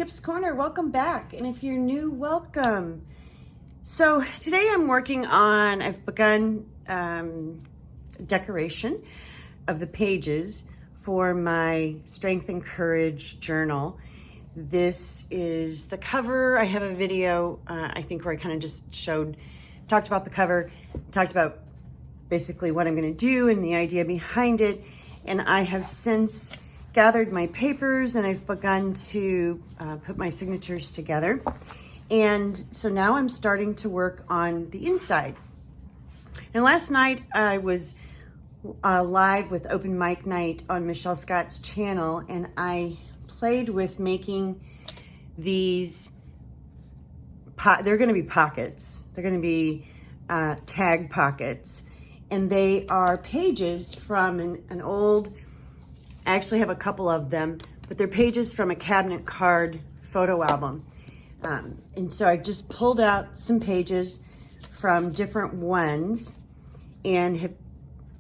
Kip's Corner, welcome back. And if you're new, welcome. So today I've begun decoration of the pages for my Strength and Courage journal. This is the cover. I have a video, I think, where I kind of just talked about the cover, talked about basically what I'm going to do and the idea behind it. And I have since gathered my papers and I've begun to put my signatures together. And so now I'm starting to work on the inside. And last night I was live with Open Mic Night on Michelle Scott's channel, and I played with making these, they're going to be pockets. They're going to be tag pockets. And they are pages from an old, I actually have a couple of them, but they're pages from a cabinet card photo album. And so I just pulled out some pages from different ones and have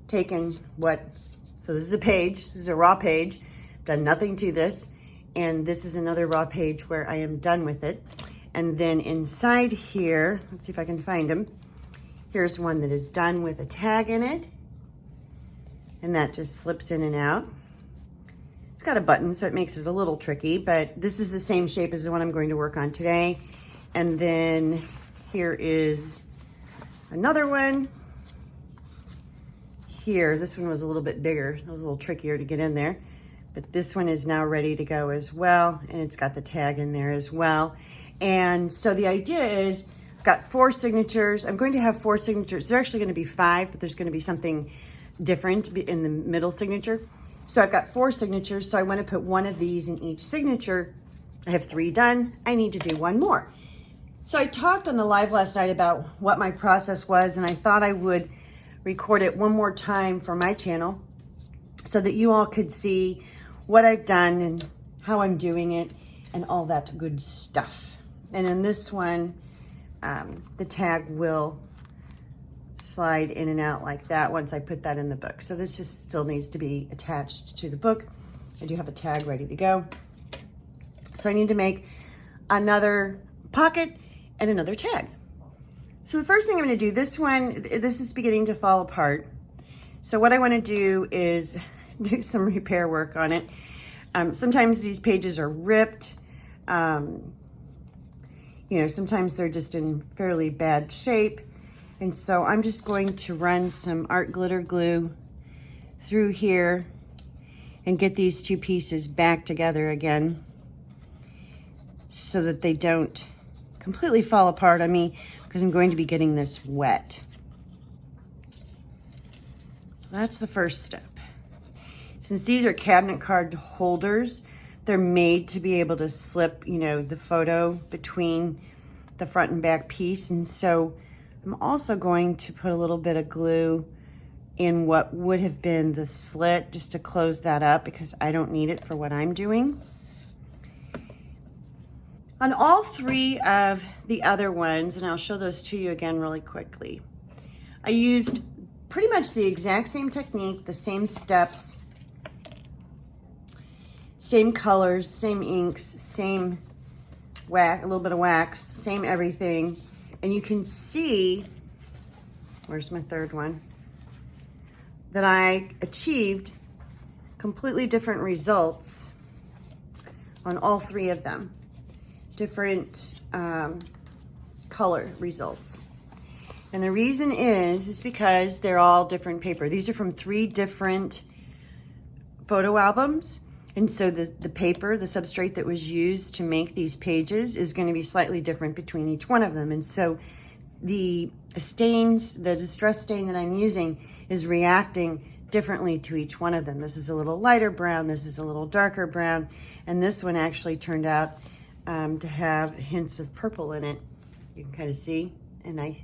taken so this is a page, this is a raw page, done nothing to this. And this is another raw page where I am done with it. And then inside here, let's see if I can find them. Here's one that is done with a tag in it. And that just slips in and out. It's got a button, so it makes it a little tricky, but this is the same shape as the one I'm going to work on today. And then here is another one. Here, this one was a little bit bigger. It was a little trickier to get in there, but this one is now ready to go as well. And it's got the tag in there as well. And so the idea is, I've got 4 signatures. I'm going to have 4 signatures. They're actually going to be 5, but there's going to be something different in the middle signature. So I've got 4 signatures, so I want to put one of these in each signature. I have 3 done. I need to do 1 more. So I talked on the live last night about what my process was, and I thought I would record it one more time for my channel so that you all could see what I've done and how I'm doing it and all that good stuff. And in this one, the tag will slide in and out like that once I put that in the book. So this just still needs to be attached to the book. I do have a tag ready to go. So I need to make another pocket and another tag. So the first thing I'm going to do, this is beginning to fall apart. So what I want to do is do some repair work on it. Sometimes these pages are ripped. Sometimes they're just in fairly bad shape. And so I'm just going to run some art glitter glue through here and get these 2 pieces back together again so that they don't completely fall apart on me, because I'm going to be getting this wet. That's the first step. Since these are cabinet card holders, they're made to be able to slip, the photo between the front and back piece. And so I'm also going to put a little bit of glue in what would have been the slit just to close that up, because I don't need it for what I'm doing. On all 3 of the other ones, and I'll show those to you again really quickly, I used pretty much the exact same technique, the same steps, same colors, same inks, same wax, a little bit of wax, same everything. And you can see, where's my third one, that I achieved completely different results on all 3 of them. Different color results. And the reason is because they're all different paper. These are from 3 different photo albums. And so the paper, the substrate that was used to make these pages is going to be slightly different between each one of them. And so the stains, the distress stain that I'm using is reacting differently to each one of them. This is a little lighter brown, this is a little darker brown, and this one actually turned out to have hints of purple in it. You can kind of see. And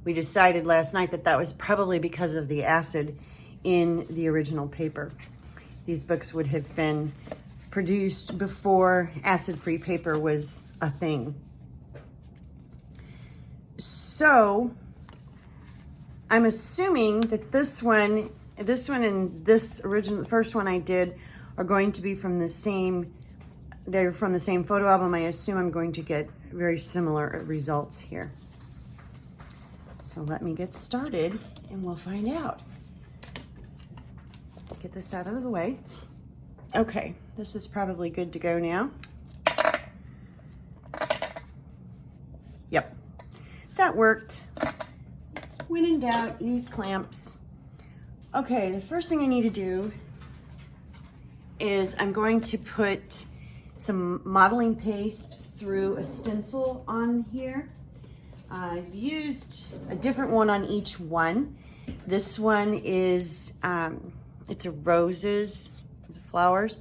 we decided last night that was probably because of the acid in the original paper. These books would have been produced before acid-free paper was a thing. So I'm assuming that this one and this original, the first one I did, are going to be from the same they're from the same photo album, I assume I'm going to get very similar results here. So let me get started and we'll find out. Get this out of the way. Okay, this is probably good to go now. Yep, that worked. When in doubt, use clamps. Okay, the first thing I need to do is I'm going to put some modeling paste through a stencil on here. I've used a different one on each one. This one is, it's a roses, flowers.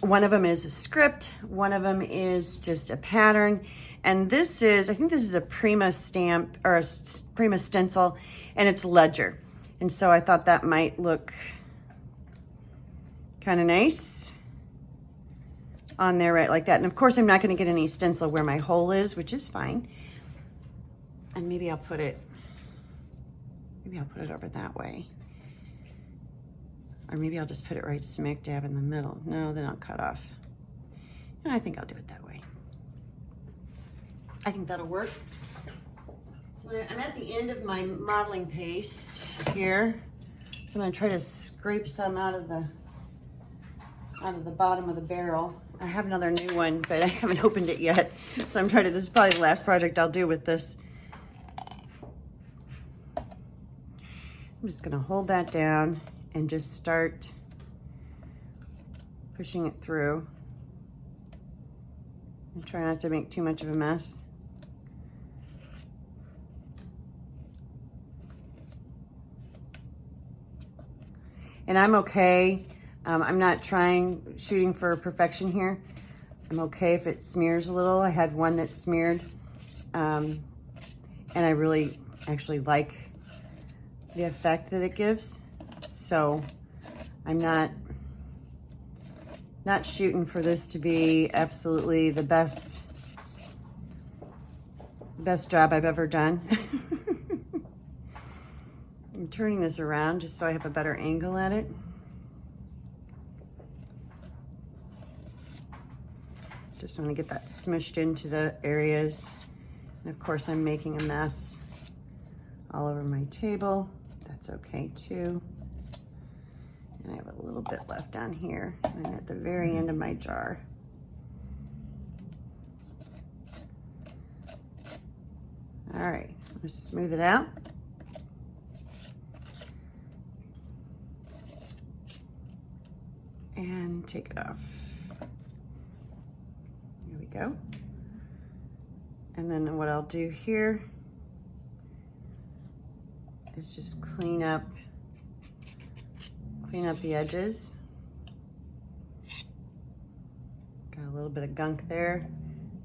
One of them is a script, one of them is just a pattern. And this is, I think this is a Prima stamp or a Prima stencil, and it's ledger. And so I thought that might look kind of nice on there, right like that. And of course I'm not going to get any stencil where my hole is, which is fine. And maybe I'll put it over that way. Or maybe I'll just put it right smack dab in the middle. No, then I'll cut off. No, I think I'll do it that way. I think that'll work. So I'm at the end of my modeling paste here. So I'm gonna try to scrape some out of the bottom of the barrel. I have another new one, but I haven't opened it yet. So I'm trying to, this is probably the last project I'll do with this. I'm just gonna hold that down and just start pushing it through. And try not to make too much of a mess. And I'm okay. I'm not shooting for perfection here. I'm okay if it smears a little. I had one that smeared. And I really actually like the effect that it gives. So I'm not shooting for this to be absolutely the best job I've ever done. I'm turning this around just so I have a better angle at it. Just want to get that smushed into the areas. And of course I'm making a mess all over my table. That's okay too. And I have a little bit left down here. And I'm at the very end of my jar. All right, let's smooth it out. And take it off. Here we go. And then what I'll do here is just clean up the edges. Got a little bit of gunk there,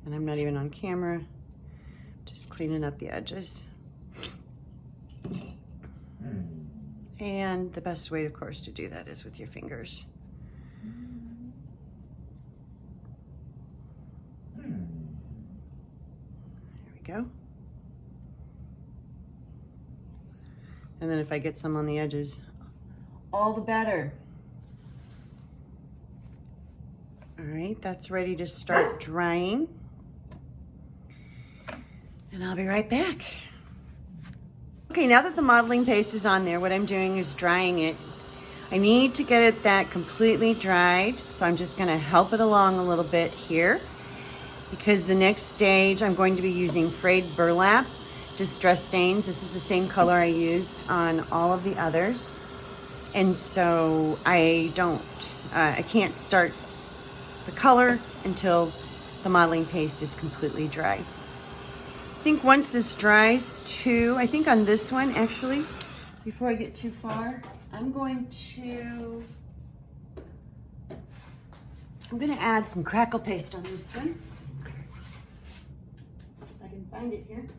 and I'm not even on camera. Just cleaning up the edges. And the best way, of course, to do that is with your fingers. There we go. And then if I get some on the edges, all the better. All right, that's ready to start drying. And I'll be right back. Okay, now that the modeling paste is on there, what I'm doing is drying it. I need to get it that completely dried, so I'm just gonna help it along a little bit here, because the next stage I'm going to be using frayed burlap distress stains. This is the same color I used on all of the others. And so I can't start the color until the modeling paste is completely dry. I think once this dries too, I think on this one actually, before I get too far, I'm gonna add some crackle paste on this one. If I can find it here.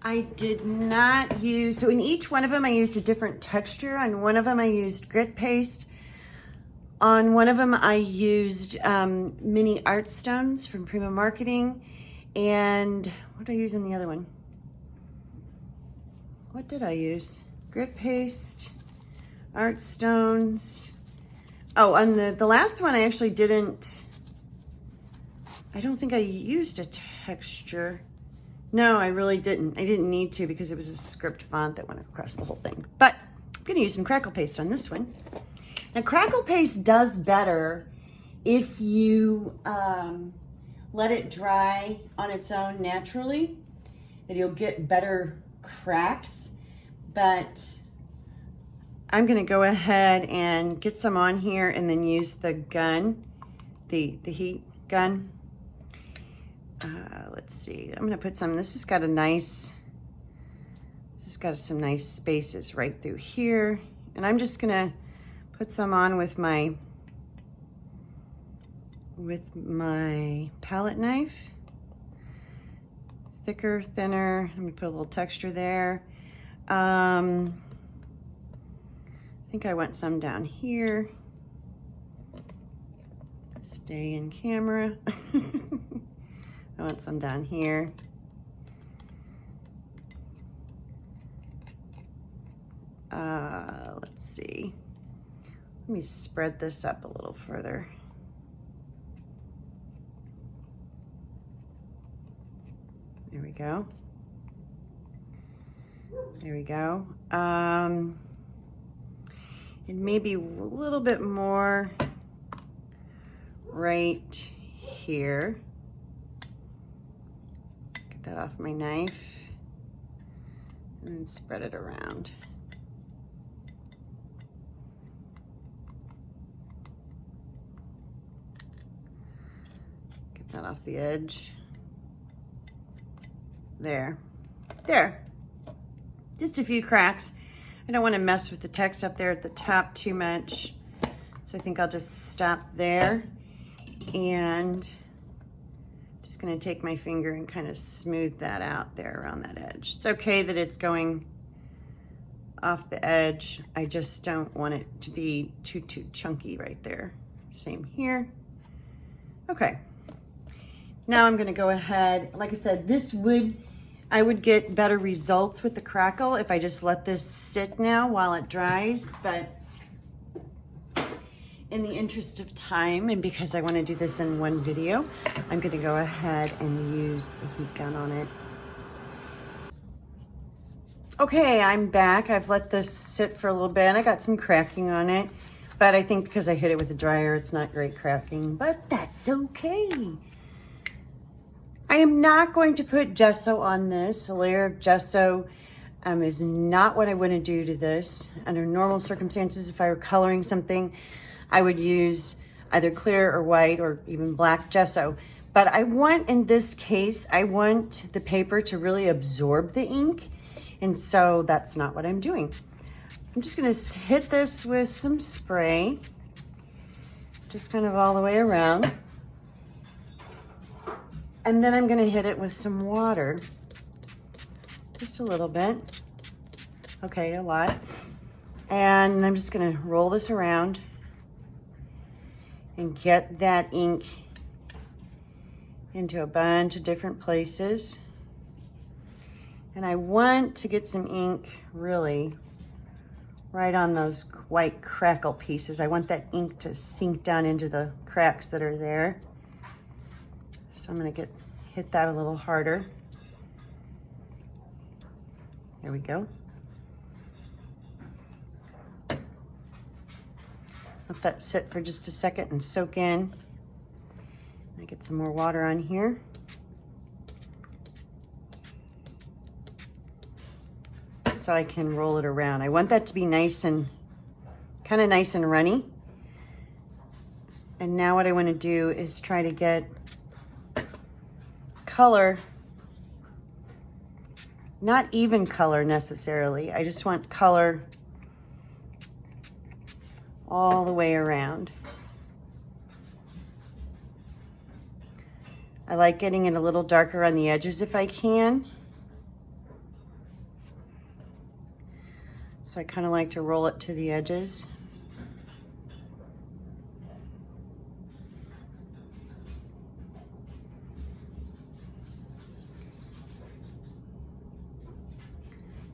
I did not use, so in each one of them I used a different texture. On one of them I used grit paste. On one of them I used mini art stones from Prima Marketing. And what did I use on the other one? What did I use? Grit paste, art stones. Oh, and the last one I actually didn't, I don't think I used a texture. No, I really didn't. I didn't need to because it was a script font that went across the whole thing. But I'm gonna use some crackle paste on this one. Now crackle paste does better if you let it dry on its own naturally, and you'll get better cracks. But I'm gonna go ahead and get some on here and then use the gun, the heat gun. Let's see, I'm gonna put some, this has got some nice spaces right through here. And I'm just gonna put some on with my palette knife. Thicker, thinner, I'm gonna put a little texture there. I think I want some down here. Stay in camera. I want some down here. Let's see. Let me spread this up a little further. There we go. There we go. And maybe a little bit more right here. Get that off my knife and then spread it around. Get that off the edge. There. Just a few cracks. I don't want to mess with the text up there at the top too much. So I think I'll just stop there. And just going to take my finger and kind of smooth that out there around that edge. It's okay that it's going off the edge. I just don't want it to be too chunky right there. Same here. Okay. Now I'm going to go ahead, like I said, I would get better results with the crackle if I just let this sit now while it dries, but in the interest of time and because I want to do this in one video, I'm going to go ahead and use the heat gun on it. Okay, I'm back. I've let this sit for a little bit. I got some cracking on it, but I think because I hit it with the dryer, it's not great cracking, but that's okay. I am not going to put gesso on this. A layer of gesso is not what I want to do to this. Under normal circumstances, if I were coloring something, I would use either clear or white or even black gesso. But I want, in this case, I want the paper to really absorb the ink. And so that's not what I'm doing. I'm just going to hit this with some spray, just kind of all the way around. And then I'm going to hit it with some water, just a little bit. Okay, a lot. And I'm just going to roll this around and get that ink into a bunch of different places. And I want to get some ink really right on those white crackle pieces. I want that ink to sink down into the cracks that are there. So I'm going to hit that a little harder. There we go. Let that sit for just a second and soak in. I get some more water on here. So I can roll it around. I want that to be nice and kind of nice and runny. And now what I want to do is try to get color, not even color necessarily. I just want color all the way around. I like getting it a little darker on the edges if I can. So I kind of like to roll it to the edges.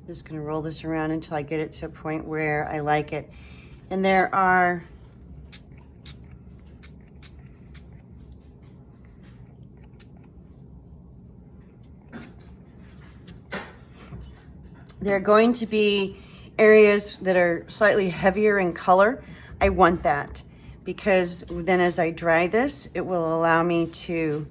Just going to roll this around until I get it to a point where I like it. And there are There are going to be areas that are slightly heavier in color. I want that because then as I dry this, it will allow me to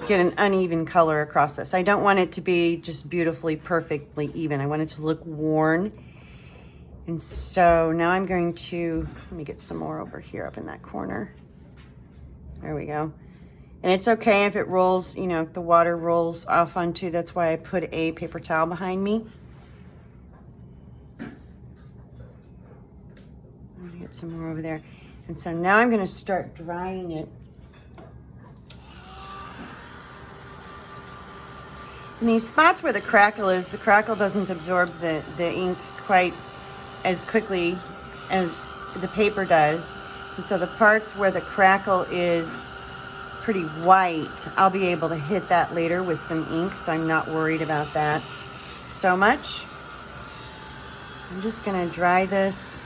get an uneven color across this. I don't want it to be just beautifully, perfectly even. I want it to look worn. And so now I'm going to, let me get some more over here up in that corner. There we go. And it's okay if it rolls, you know, if the water rolls off onto, that's why I put a paper towel behind me. I'm gonna get some more over there. And so now I'm gonna start drying it. In these spots where the crackle is, the crackle doesn't absorb the ink quite as quickly as the paper does. And so the parts where the crackle is pretty white, I'll be able to hit that later with some ink, so I'm not worried about that so much. I'm just gonna dry this.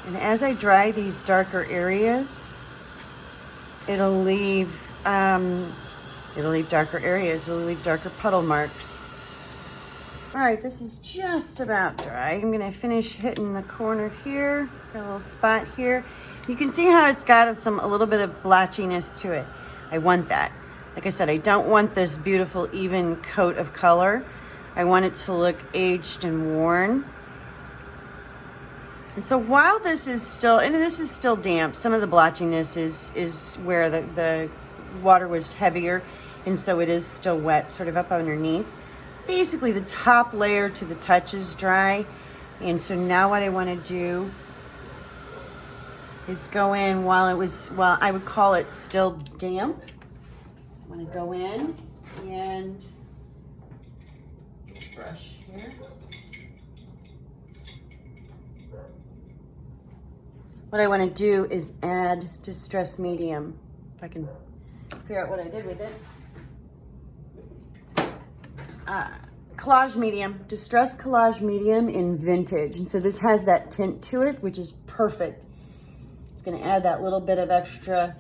And as I dry these darker areas, it'll leave darker areas, it'll leave darker puddle marks. All right, this is just about dry. I'm gonna finish hitting the corner here, got a little spot here. You can see how it's got a little bit of blotchiness to it. I want that. Like I said, I don't want this beautiful even coat of color. I want it to look aged and worn. And so while this is still damp, some of the blotchiness is where the water was heavier, and so it is still wet, sort of up underneath. Basically, the top layer to the touch is dry, and so now what I want to do is go in while I would call it still damp. I'm going to go in and brush here. What I want to do is add Distress Medium. If I can figure out what I did with it. Collage Medium, Distress Collage Medium in Vintage. And so this has that tint to it, which is perfect. It's going to add that little bit of extra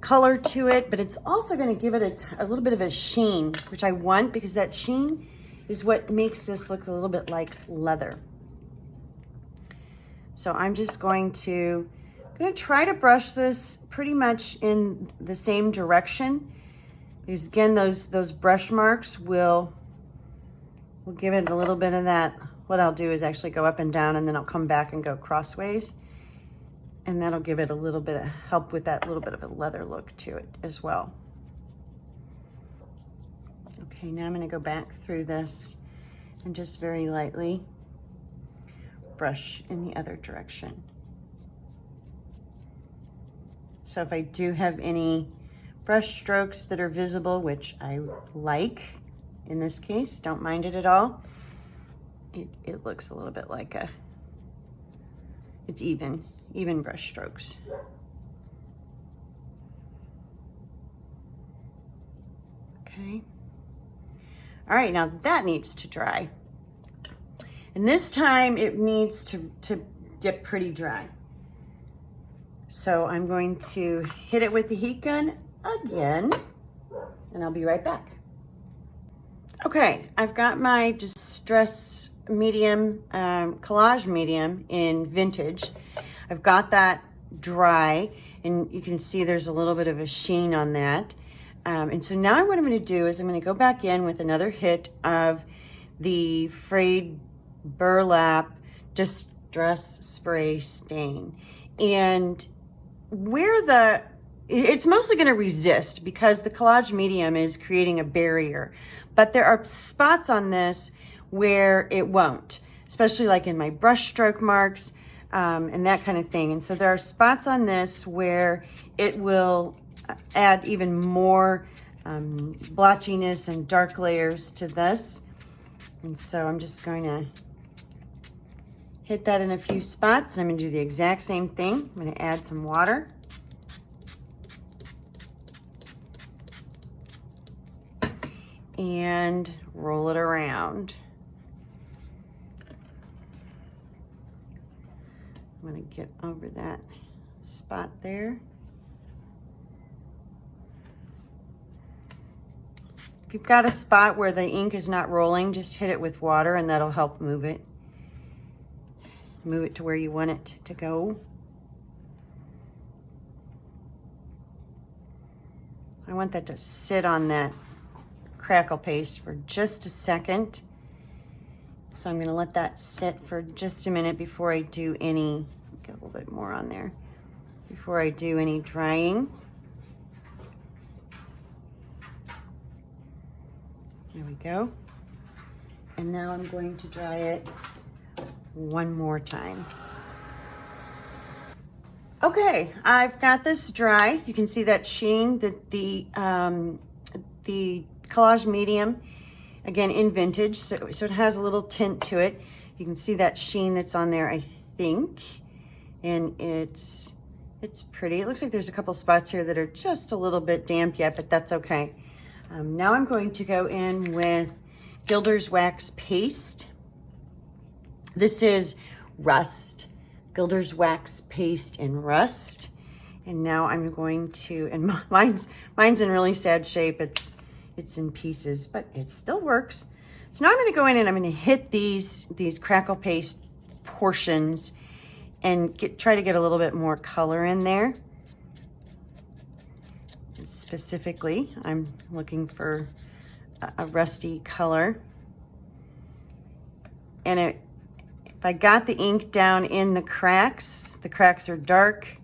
color to it, but it's also going to give it a little bit of a sheen, which I want because that sheen is what makes this look a little bit like leather. So I'm just going to try to brush this pretty much in the same direction, because again, those brush marks will give it a little bit of that. What I'll do is actually go up and down, and then I'll come back and go crossways, and that'll give it a little bit of help with that little bit of a leather look to it as well. Okay, now I'm going to go back through this and just very lightly brush in the other direction. So if I do have any brush strokes that are visible, which I like in this case, don't mind it at all. It looks a little bit like it's even brush strokes. Okay. All right, now that needs to dry. And this time it needs to get pretty dry. So I'm going to hit it with the heat gun again, and I'll be right back. Okay, I've got my Distress Medium, Collage Medium in Vintage. I've got that dry, and you can see there's a little bit of a sheen on that. And so now what I'm going to do is I'm going to go back in with another hit of the Frayed Burlap Distress Spray Stain. And it's mostly going to resist because the Collage Medium is creating a barrier. But there are spots on this where it won't, especially like in my brush stroke marks and that kind of thing. And so there are spots on this where it will add even more blotchiness and dark layers to this. And so I'm just going to hit that in a few spots, and I'm going to do the exact same thing. I'm going to add some water. And roll it around. I'm going to get over that spot there. If you've got a spot where the ink is not rolling, just hit it with water and that'll help move it. Move it to where you want it to go. I want that to sit on that crackle paste for just a second. So I'm going to let that sit for just a minute before I do any, get a little bit more on there, before I do any drying. There we go. And now I'm going to dry it one more time. Okay, I've got this dry. You can see that sheen, the collage medium, again in vintage, so it has a little tint to it. You can see that sheen that's on there, I think, and it's pretty. It looks like there's a couple spots here that are just a little bit damp yet, but that's okay. Now I'm going to go in with Gilder's Wax Paste. This is Rust. Gilder's Wax Paste in Rust. And now I'm going to, and mine's in really sad shape. It's in pieces, but it still works. So now I'm going to go in and I'm going to hit these crackle paste portions and try to get a little bit more color in there. Specifically, I'm looking for a rusty color. And if I got the ink down in the cracks are dark.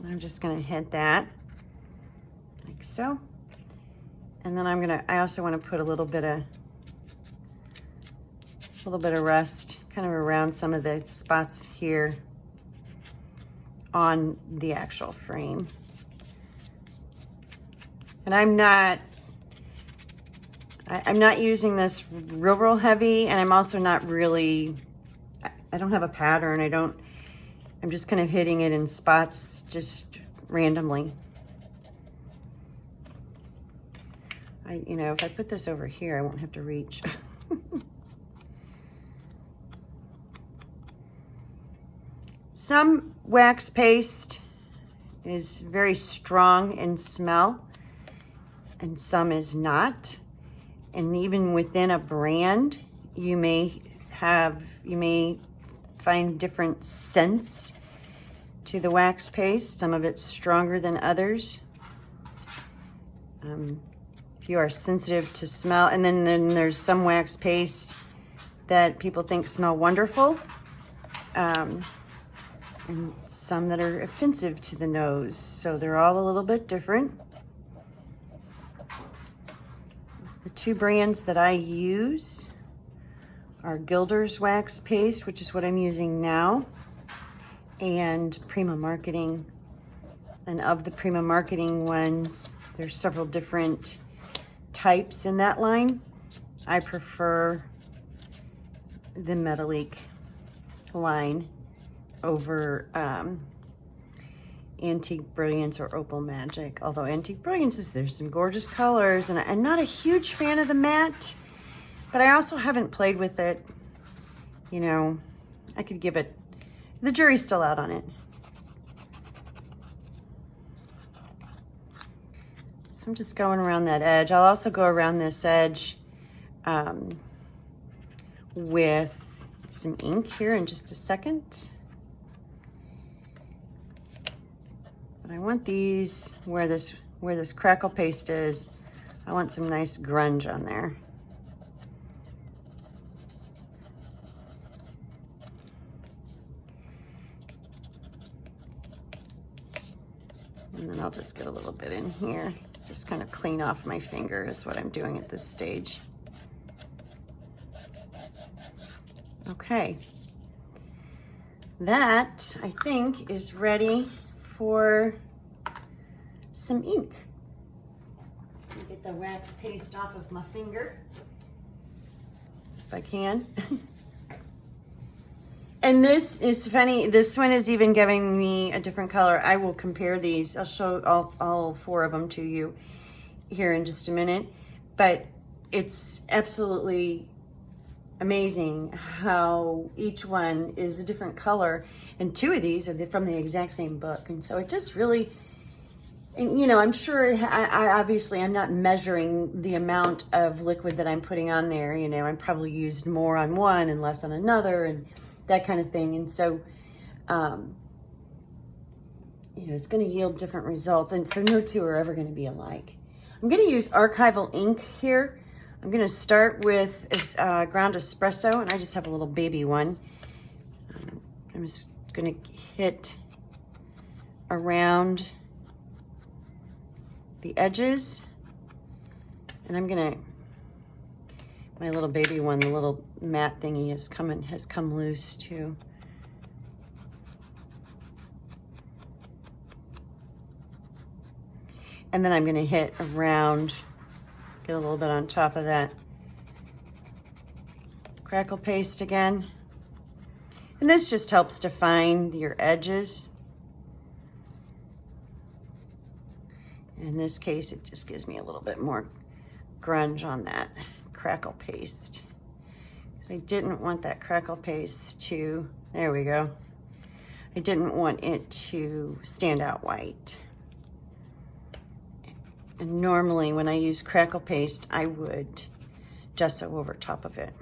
I'm just gonna hit that like so. And then I also want to put a little bit of rust kind of around some of the spots here on the actual frame. And I'm not using this real heavy, and I'm also not really, I don't have a pattern. I'm just kind of hitting it in spots just randomly. If I put this over here, I won't have to reach. Some wax paste is very strong in smell, and some is not. And even within a brand, you may find different scents to the wax paste. Some of it's stronger than others. If you are sensitive to smell, and then there's some wax paste that people think smell wonderful, and some that are offensive to the nose. So they're all a little bit different. The two brands that I use are Gilder's Wax Paste, which is what I'm using now, and Prima Marketing. And of the Prima Marketing ones, there's several different types in that line. I prefer the Metalique line over Antique Brilliance or Opal Magic. Although Antique Brilliance there's some gorgeous colors, and I'm not a huge fan of the matte, but I also haven't played with it. I could give it, the jury's still out on it. So I'm just going around that edge. I'll also go around this edge with some ink here in just a second. But I want these, where this crackle paste is, I want some nice grunge on there. And then I'll just get a little bit in here. Just kind of clean off my finger is what I'm doing at this stage. Okay. That, I think, is ready for some ink. Let me get the wax paste off of my finger, if I can. And this is funny, this one is even giving me a different color. I will compare these. I'll show all four of them to you here in just a minute. But it's absolutely amazing how each one is a different color, and two of these are from the exact same book. And so it just really, and, you know, I'm sure I obviously I'm not measuring the amount of liquid that I'm putting on there. You know, I'm probably used more on one and less on another and that kind of thing. And so, you know, it's going to yield different results. And so no two are ever going to be alike. I'm going to use archival ink here. I'm going to start with ground espresso, and I just have a little baby one. I'm just going to hit around the edges, and I'm going to, my little baby one, the little matte thingy has come loose too. And then I'm going to hit around, get a little bit on top of that crackle paste again. And this just helps define your edges. In this case, it just gives me a little bit more grunge on that crackle paste. Because I didn't want that crackle paste to, there we go. I didn't want it to stand out white. And normally when I use crackle paste, I would gesso over top of it.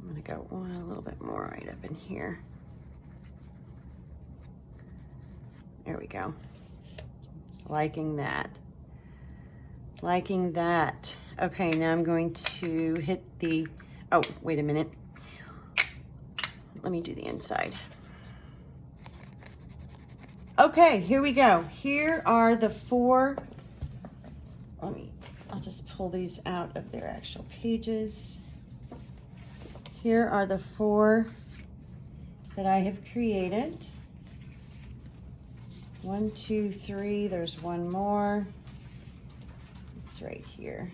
I'm gonna go a little bit more right up in here. There we go. Liking that. Liking that. Okay, now I'm going to hit the, oh, wait a minute. Let me do the inside. Okay, here we go. Here are the four, I'll just pull these out of their actual pages. Here are the four that I have created. 1, 2, 3, there's one more. It's right here.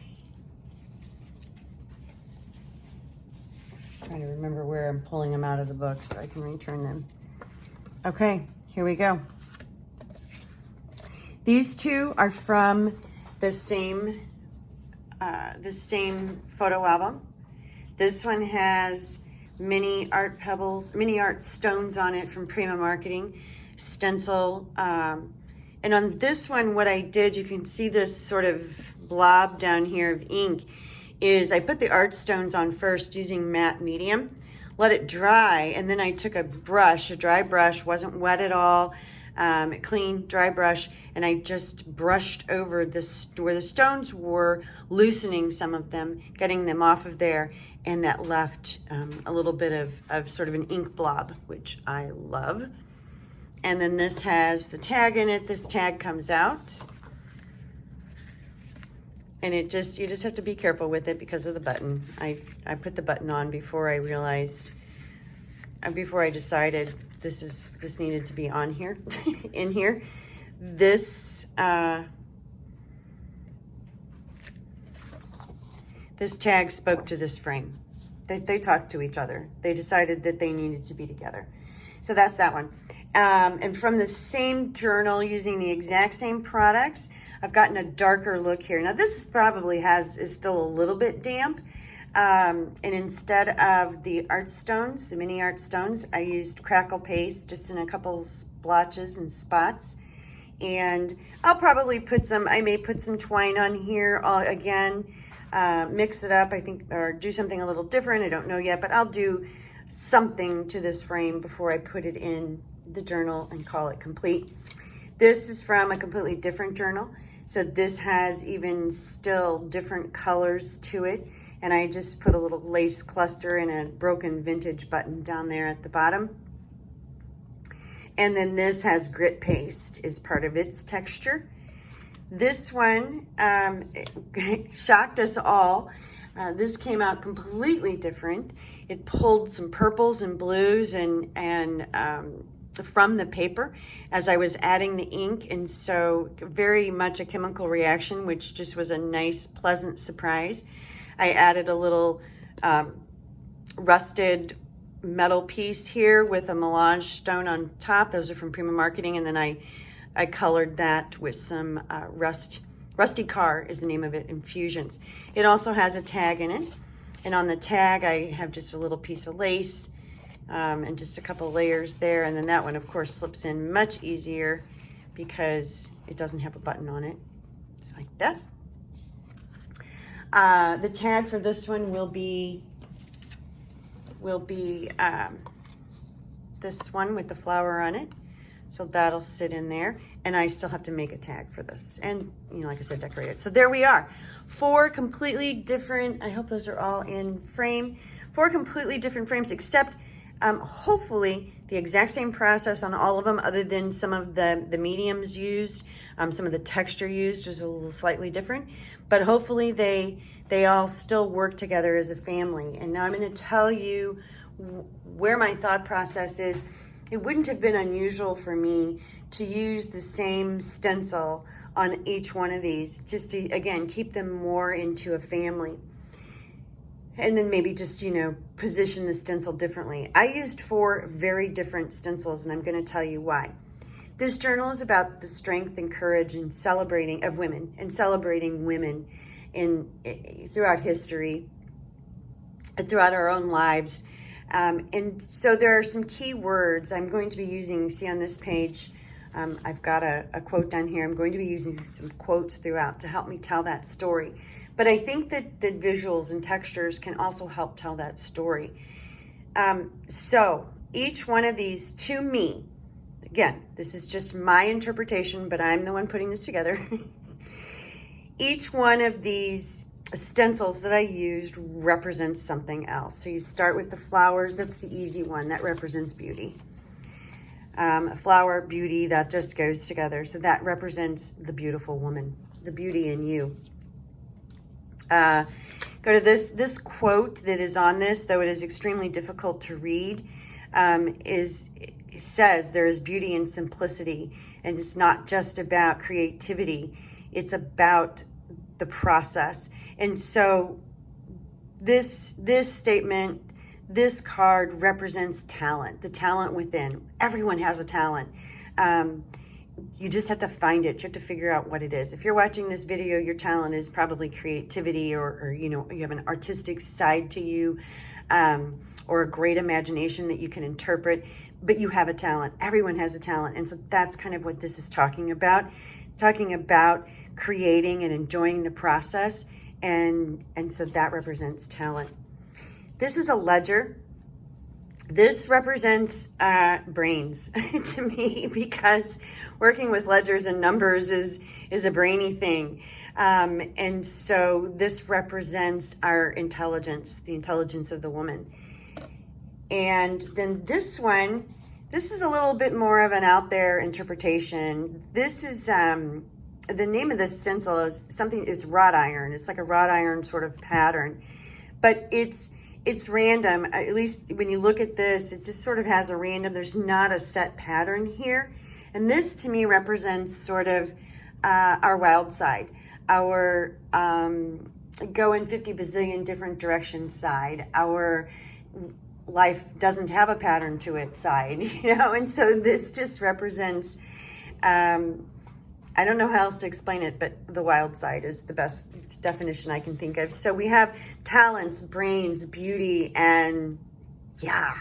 I'm trying to remember where I'm pulling them out of the book so I can return them. Okay, here we go. These two are from the same photo album. This one has mini art pebbles, mini art stones on it from Prima Marketing, stencil. And on this one, what I did, you can see this sort of blob down here of ink, is I put the art stones on first using matte medium, let it dry, and then I took a brush, a dry brush, wasn't wet at all, clean, dry brush, and I just brushed over this where the stones were, loosening some of them, getting them off of there, and that left a little bit of sort of an ink blob, which I love. And then this has the tag in it. This tag comes out, and you just have to be careful with it because of the button. I put the button on before I realized, before I decided this needed to be on here, in here. This this tag spoke to this frame. They talked to each other. They decided that they needed to be together. So that's that one. And from the same journal, using the exact same products, I've gotten a darker look here. Now this is still a little bit damp. And instead of the art stones, the mini art stones, I used crackle paste just in a couple splotches and spots. And I'll probably I may put some twine on here again, mix it up, I think, or do something a little different. I don't know yet, but I'll do something to this frame before I put it in the journal and call it complete. This is from a completely different journal. So this has even still different colors to it. And I just put a little lace cluster and a broken vintage button down there at the bottom. And then this has grit paste as part of its texture. This one shocked us all. This came out completely different. It pulled some purples and blues and from the paper as I was adding the ink, and so very much a chemical reaction, which just was a nice, pleasant surprise. I added a little rusted metal piece here with a melange stone on top. Those are from Prima Marketing, and then I colored that with some rust Rusty Car is the name of it, Infusions. It also has a tag in it. And on the tag, I have just a little piece of lace and just a couple layers there. And then that one, of course, slips in much easier because it doesn't have a button on it. Just like that. The tag for this one will be this one with the flower on it. So that'll sit in there. And I still have to make a tag for this. And, you know, like I said, decorate it. So there we are. 4 completely different, I hope those are all in frame. 4 completely different frames, except hopefully the exact same process on all of them, other than some of the mediums used. Some of the texture used was a little slightly different. But hopefully they all still work together as a family. And now I'm going to tell you where my thought process is. It wouldn't have been unusual for me to use the same stencil on each one of these, just to, again, keep them more into a family. And then maybe just, you know, position the stencil differently. I used 4 very different stencils, and I'm going to tell you why. This journal is about the strength and courage and celebrating of women, and celebrating women throughout history, throughout our own lives. And so there are some key words I'm going to be using. See on this page, I've got a quote down here. I'm going to be using some quotes throughout to help me tell that story. But I think that visuals and textures can also help tell that story. So each one of these, to me, again, this is just my interpretation, but I'm the one putting this together. Each one of these stencils that I used represents something else. So you start with the flowers. That's the easy one. That represents beauty. Flower, beauty, that just goes together. So that represents the beautiful woman, the beauty in you. Go to this quote that is on this, though it is extremely difficult to read, says there is beauty in simplicity, and it's not just about creativity. It's about the process. And so this statement, this card represents talent, the talent within. Everyone has a talent. You just have to find it. You have to figure out what it is. If you're watching this video, your talent is probably creativity, or you know, you have an artistic side to you, or a great imagination that you can interpret, but you have a talent. Everyone has a talent. And so that's kind of what this is talking about creating and enjoying the process. And so that represents talent. This is a ledger. This represents brains to me, because working with ledgers and numbers is a brainy thing. And so this represents our intelligence, the intelligence of the woman. And then this one, this is a little bit more of an out there interpretation. This is, the name of this stencil is wrought iron. It's like a wrought iron sort of pattern, but it's random. At least when you look at this, it just sort of has a random, there's not a set pattern here. And this to me represents sort of our wild side, our go in 50 bazillion different directions side, our life doesn't have a pattern to it side, you know? And so this just represents, I don't know how else to explain it, but the wild side is the best definition I can think of. So we have talents, brains, beauty, and yeah,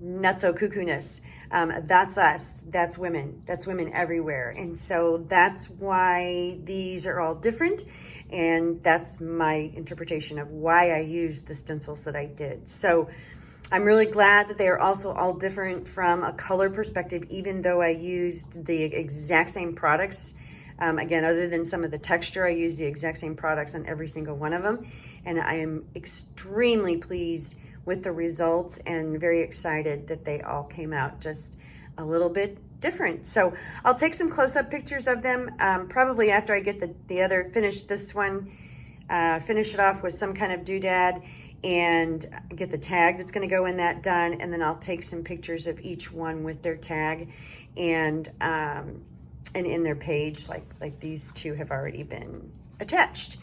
nutso cuckoo-ness. That's us. That's women. That's women everywhere. And so that's why these are all different. And that's my interpretation of why I used the stencils that I did. So I'm really glad that they are also all different from a color perspective, even though I used the exact same products. Again, other than some of the texture, I used the exact same products on every single one of them. And I am extremely pleased with the results and very excited that they all came out just a little bit different. So I'll take some close-up pictures of them, probably after I get finish this one, finish it off with some kind of doodad, and get the tag that's going to go in that done, and then I'll take some pictures of each one with their tag and in their page, like these two have already been attached.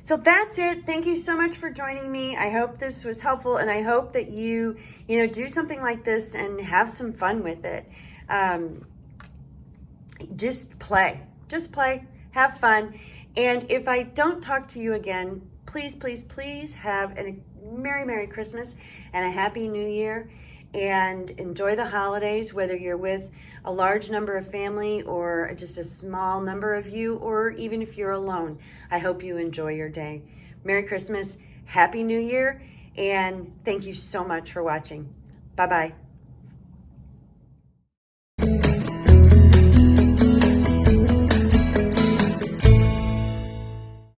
So that's it. Thank you so much for joining me. I hope this was helpful, and I hope that you do something like this and have some fun with it. Just play, have fun. And if I don't talk to you again, please, please, please have a Merry Christmas and a Happy New Year, and enjoy the holidays, whether you're with a large number of family or just a small number of you, or even if you're alone. I hope you enjoy your day. Merry Christmas, Happy New Year, and thank you so much for watching. Bye-bye.